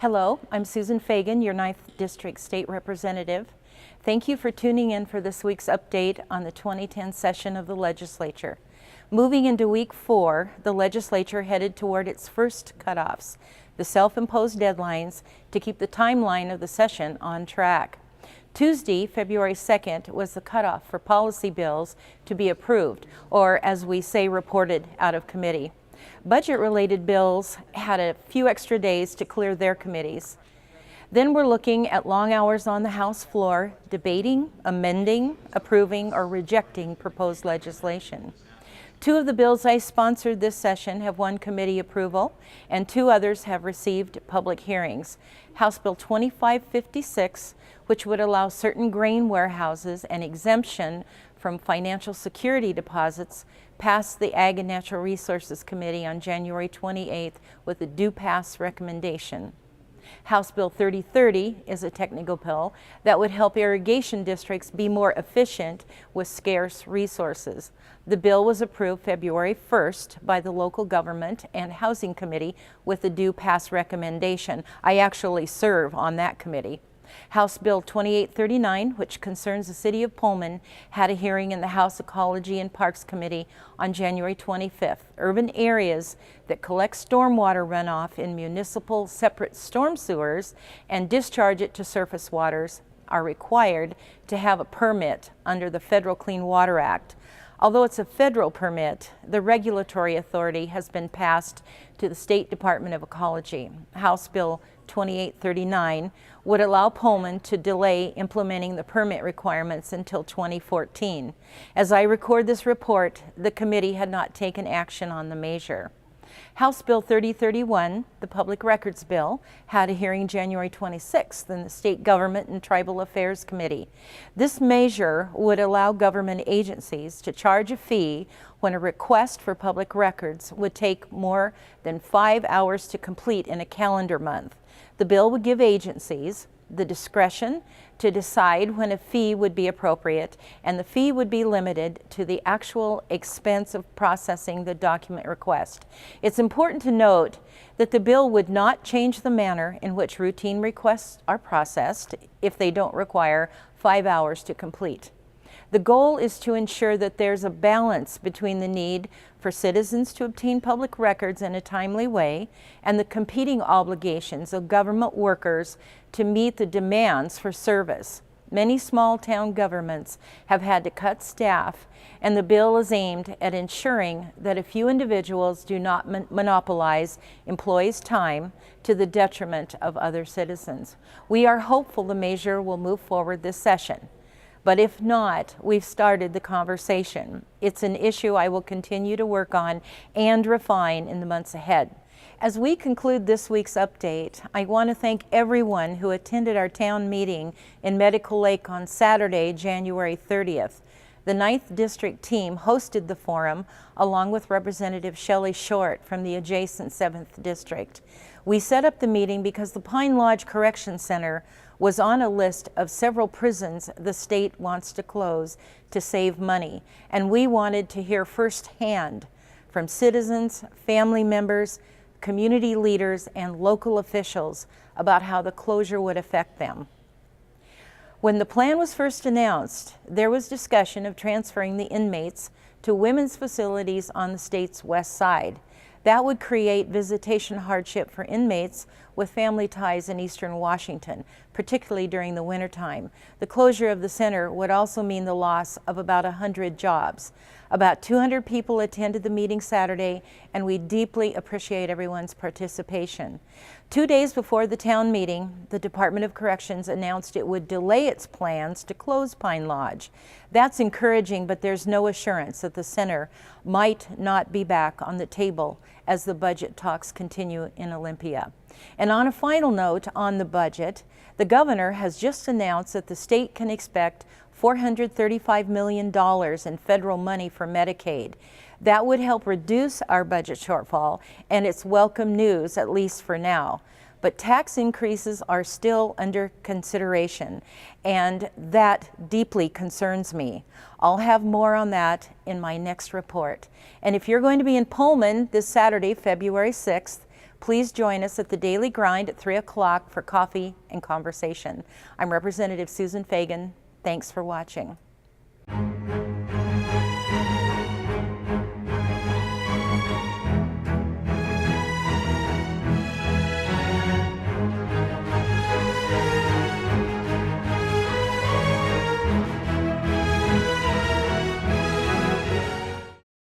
Hello, I'm Susan Fagan, your 9th District State Representative. Thank you for tuning in for this week's update on the 2010 session of the legislature. Moving into week 4, the legislature headed toward its first cutoffs, the self-imposed deadlines to keep the timeline of the session on track. Tuesday, February 2nd, was the cutoff for policy bills to be approved, or as we say, reported out of committee. Budget-related bills had a few extra days to clear their committees. Then we're looking at long hours on the House floor, debating, amending, approving, or rejecting proposed legislation. 2 of the bills I sponsored this session have won committee approval, and 2 others have received public hearings. House Bill 2556, which would allow certain grain warehouses an exemption from financial security deposits, passed the Ag and Natural Resources Committee on January 28th with a due pass recommendation. House Bill 3030 is a technical bill that would help irrigation districts be more efficient with scarce resources. The bill was approved February 1st by the Local Government and Housing Committee with a due pass recommendation. I actually serve on that committee. House Bill 2839, which concerns the City of Pullman, had a hearing in the House Ecology and Parks Committee on January 25th. Urban areas that collect stormwater runoff in municipal separate storm sewers and discharge it to surface waters are required to have a permit under the Federal Clean Water Act. Although it's a federal permit, the regulatory authority has been passed to the State Department of Ecology. House Bill 2839 would allow Pullman to delay implementing the permit requirements until 2014. As I record this report, the committee had not taken action on the measure. House Bill 3031, the Public Records Bill, had a hearing January 26th in the State Government and Tribal Affairs Committee. This measure would allow government agencies to charge a fee when a request for public records would take more than 5 hours to complete in a calendar month. The bill would give agencies the discretion to decide when a fee would be appropriate, and the fee would be limited to the actual expense of processing the document request. It's important to note that the bill would not change the manner in which routine requests are processed if they don't require 5 hours to complete. The goal is to ensure that there's a balance between the need for citizens to obtain public records in a timely way and the competing obligations of government workers to meet the demands for service. Many small town governments have had to cut staff, and the bill is aimed at ensuring that a few individuals do not monopolize employees' time to the detriment of other citizens. We are hopeful the measure will move forward this session. But if not, we've started the conversation. It's an issue I will continue to work on and refine in the months ahead. As we conclude this week's update, I want to thank everyone who attended our town meeting in Medical Lake on Saturday, January 30th. The 9th District team hosted the forum along with Representative Shelley Short from the adjacent 7th District. We set up the meeting because the Pine Lodge Correction Center was on a list of several prisons the state wants to close to save money, and we wanted to hear firsthand from citizens, family members, community leaders, and local officials about how the closure would affect them. When the plan was first announced, there was discussion of transferring the inmates to women's facilities on the state's west side. That would create visitation hardship for inmates with family ties in eastern Washington, particularly during the wintertime. The closure of the center would also mean the loss of about 100 jobs. About 200 people attended the meeting Saturday, and we deeply appreciate everyone's participation. 2 days before the town meeting, the Department of Corrections announced it would delay its plans to close Pine Lodge. That's encouraging, but there's no assurance that the center might not be back on the table as the budget talks continue in Olympia. And on a final note on the budget, the governor has just announced that the state can expect $435 million in federal money for Medicaid. That would help reduce our budget shortfall, and it's welcome news, at least for now. But tax increases are still under consideration, and that deeply concerns me. I'll have more on that in my next report. And if you're going to be in Pullman this Saturday, February 6th, Please join us at the Daily Grind at 3 o'clock for coffee and conversation. I'm Representative Susan Fagan. Thanks for watching.